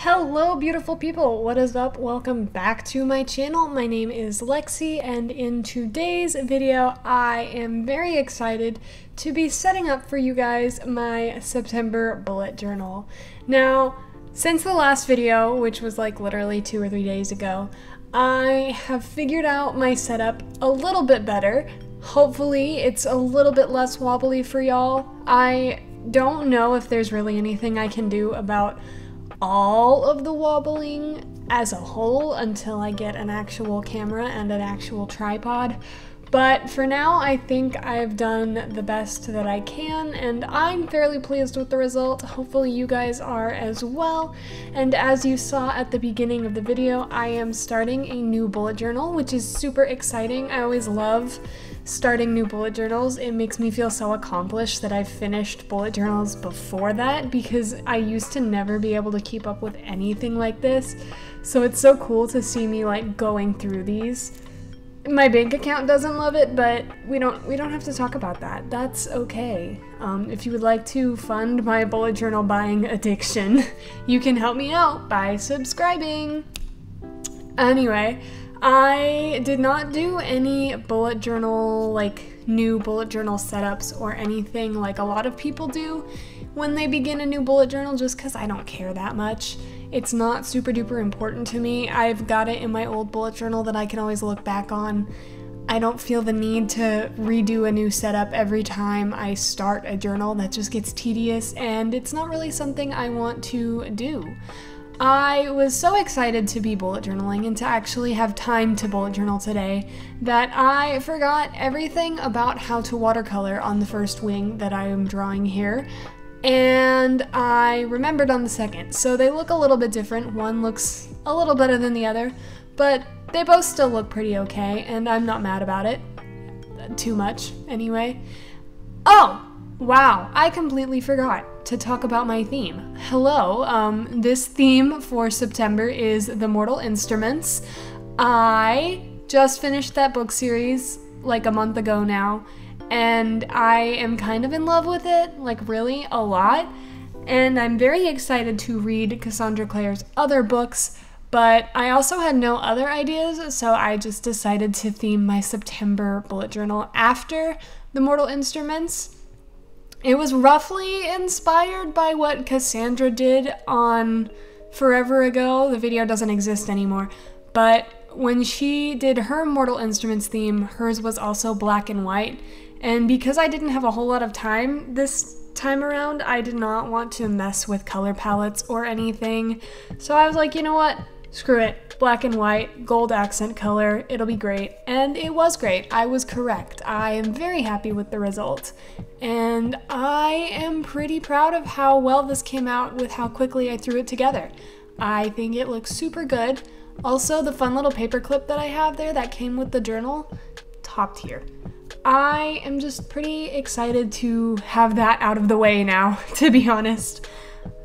Hello beautiful people, what is up? Welcome back to my channel. My name is Lexi and in today's video I am very excited to be setting up for you guys my September bullet journal. Now, since the last video, which was like literally 2 or 3 days ago, I have figured out my setup a little bit better. Hopefully it's a little bit less wobbly for y'all. I don't know if there's really anything I can do about all of the wobbling as a whole until I get an actual camera and an actual tripod. But for now, I think I've done the best that I can, and I'm fairly pleased with the result. Hopefully you guys are as well. And as you saw at the beginning of the video, I am starting a new bullet journal, which is super exciting. I always love starting new bullet journals. It makes me feel so accomplished that I've finished bullet journals before that, because I used to never be able to keep up with anything like this. So it's so cool to see me like going through these. My bank account doesn't love it, but we don't have to talk about that. That's okay. If you would like to fund my bullet journal buying addiction, you can help me out by subscribing. Anyway, I did not do any bullet journal, like new bullet journal setups or anything like a lot of people do when they begin a new bullet journal, just because I don't care that much. It's not super duper important to me. I've got it in my old bullet journal that I can always look back on. I don't feel the need to redo a new setup every time I start a journal. That just gets tedious, and it's not really something I want to do. I was so excited to be bullet journaling and to actually have time to bullet journal today that I forgot everything about how to watercolor on the first wing that I am drawing here. And I remembered on the second. So they look a little bit different. One looks a little better than the other, but they both still look pretty okay, and I'm not mad about it. Too much, anyway. Oh! Wow, I completely forgot to talk about my theme. Hello, this theme for September is The Mortal Instruments. I just finished that book series like a month ago now, and I am kind of in love with it, like really a lot. And I'm very excited to read Cassandra Clare's other books, but I also had no other ideas, so I just decided to theme my September bullet journal after The Mortal Instruments. It was roughly inspired by what Cassandra did on forever ago. The video doesn't exist anymore, but when she did her Mortal Instruments theme, hers was also black and white. And because I didn't have a whole lot of time this time around, I did not want to mess with color palettes or anything. So I was like, you know what? Screw it. Black and white, gold accent color, it'll be great. And it was great. I was correct. I am very happy with the result. And I am pretty proud of how well this came out with how quickly I threw it together. I think it looks super good. Also, the fun little paper clip that I have there that came with the journal, top tier. I am just pretty excited to have that out of the way now, to be honest.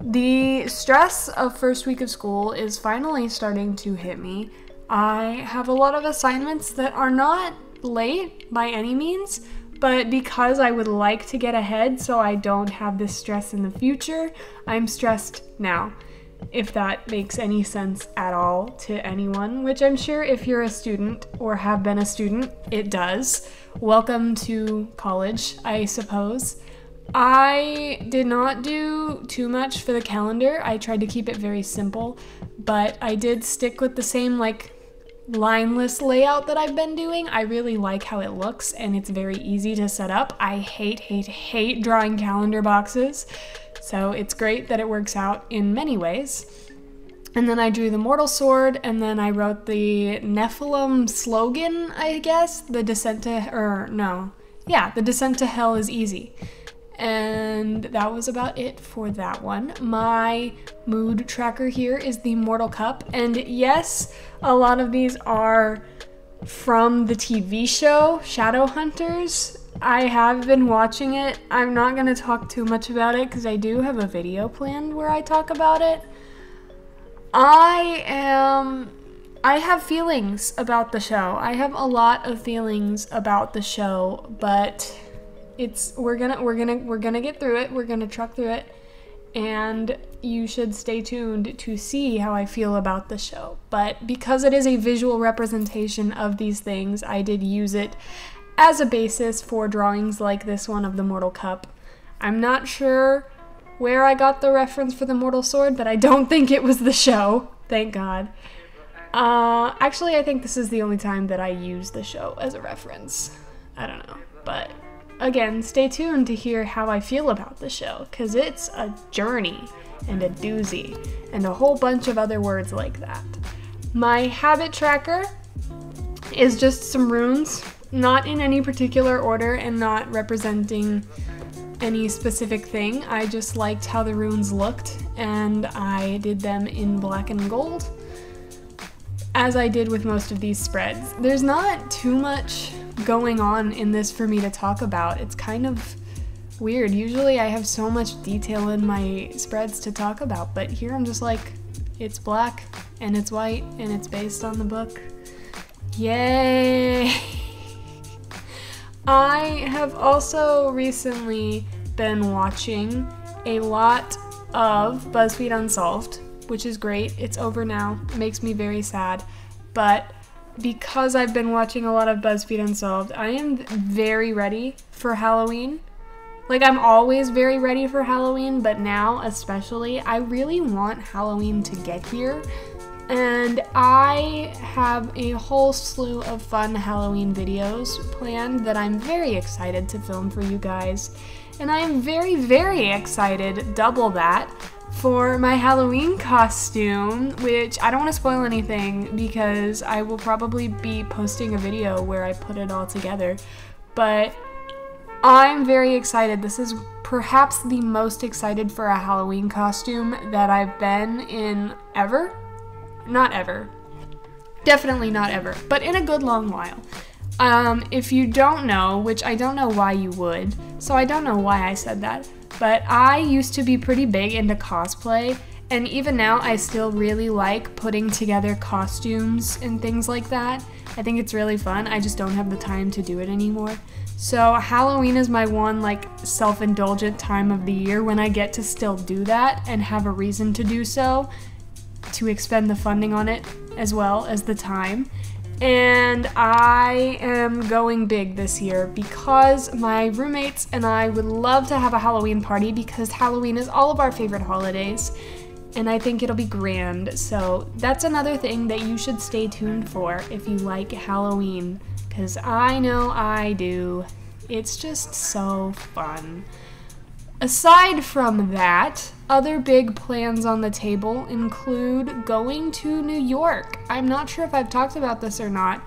The stress of first week of school is finally starting to hit me. I have a lot of assignments that are not late by any means, but because I would like to get ahead so I don't have this stress in the future, I'm stressed now. If that makes any sense at all to anyone, which I'm sure if you're a student or have been a student, it does. Welcome to college, I suppose. I did not do too much for the calendar. I tried to keep it very simple, but I did stick with the same like lineless layout that I've been doing. I really like how it looks, and it's very easy to set up. I hate drawing calendar boxes, so it's great that it works out in many ways. And then I drew the Mortal Sword, and then I wrote the Nephilim slogan, I guess. The descent to hell is easy. And that was about it for that one. My mood tracker here is the Mortal Cup, and yes, a lot of these are from the TV show Shadowhunters. I have been watching it. I'm not going to talk too much about it because I do have a video planned where I talk about it. I have feelings about the show. I have a lot of feelings about the show, but we're gonna get through it. We're gonna truck through it, and you should stay tuned to see how I feel about the show. But because it is a visual representation of these things, I did use it as a basis for drawings like this one of the Mortal Cup. I'm not sure where I got the reference for the Mortal Sword, but I don't think it was the show. Thank God. Actually, I think this is the only time that I use the show as a reference. I don't know. But again, stay tuned to hear how I feel about the show, because it's a journey and a doozy and a whole bunch of other words like that. My habit tracker is just some runes, not in any particular order and not representing any specific thing. I just liked how the runes looked and I did them in black and gold, as I did with most of these spreads. There's not too much going on in this for me to talk about. It's kind of weird. Usually I have so much detail in my spreads to talk about, but here I'm just like, it's black and it's white and it's based on the book. Yay! I have also recently been watching a lot of BuzzFeed Unsolved, which is great. It's over now. It makes me very sad. But because I've been watching a lot of BuzzFeed Unsolved, I am very ready for Halloween. Like, I'm always very ready for Halloween, but now especially, I really want Halloween to get here. And I have a whole slew of fun Halloween videos planned that I'm very excited to film for you guys. And I am very, very excited, double that, for my Halloween costume, which I don't want to spoil anything because I will probably be posting a video where I put it all together. But I'm very excited. This is perhaps the most excited for a Halloween costume that I've been in ever. Not ever. Definitely not ever, but in a good long while. If you don't know, which I don't know why you would, so I don't know why I said that, but I used to be pretty big into cosplay, and even now I still really like putting together costumes and things like that. I think it's really fun. I just don't have the time to do it anymore. So Halloween is my one like self-indulgent time of the year when I get to still do that and have a reason to do so, to expend the funding on it as well as the time. And I am going big this year because my roommates and I would love to have a Halloween party because Halloween is all of our favorite holidays and I think it'll be grand. So that's another thing that you should stay tuned for if you like Halloween, because I know I do. It's just so fun. Aside from that, other big plans on the table include going to New York. I'm not sure if I've talked about this or not,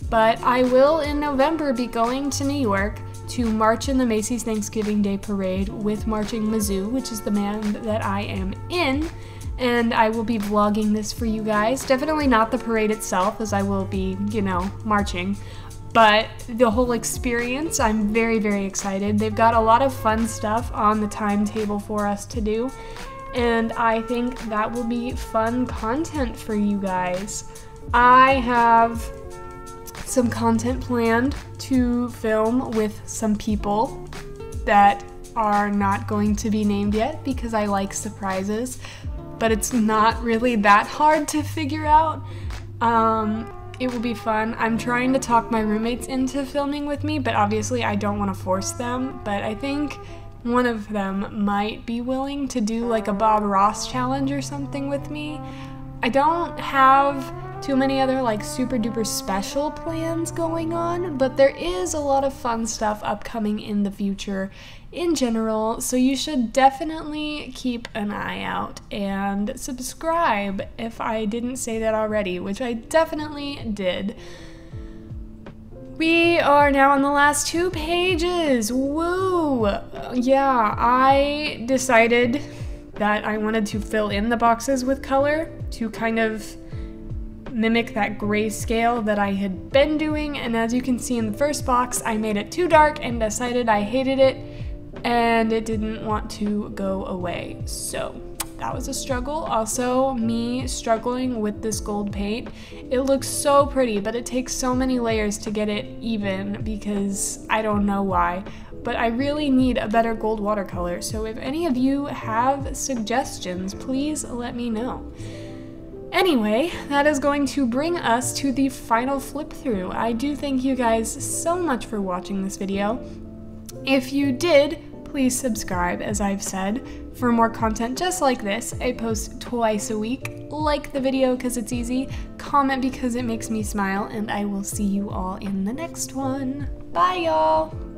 but I will in November be going to New York to march in the Macy's Thanksgiving Day Parade with Marching Mizzou, which is the band that I am in, and I will be vlogging this for you guys. Definitely not the parade itself, as I will be, you know, marching. But the whole experience, I'm very, very excited. They've got a lot of fun stuff on the timetable for us to do, and I think that will be fun content for you guys. I have some content planned to film with some people that are not going to be named yet because I like surprises, but it's not really that hard to figure out. It will be fun. I'm trying to talk my roommates into filming with me, but obviously I don't want to force them. But I think one of them might be willing to do like a Bob Ross challenge or something with me. I don't have too many other like super duper special plans going on, but there is a lot of fun stuff upcoming in the future in general, so you should definitely keep an eye out and subscribe if I didn't say that already, which I definitely did. We are now on the last 2 pages. Woo! Yeah, I decided that I wanted to fill in the boxes with color to kind of mimic that grayscale that I had been doing, and as you can see in the first box, I made it too dark and decided I hated it and it didn't want to go away. So that was a struggle. Also, me struggling with this gold paint. It looks so pretty, but it takes so many layers to get it even because I don't know why. but I really need a better gold watercolor, so if any of you have suggestions, please let me know. Anyway, that is going to bring us to the final flip through. I do thank you guys so much for watching this video. If you did, please subscribe, as I've said, for more content just like this. I post twice a week. Like the video because it's easy, comment because it makes me smile, and I will see you all in the next one. Bye, y'all!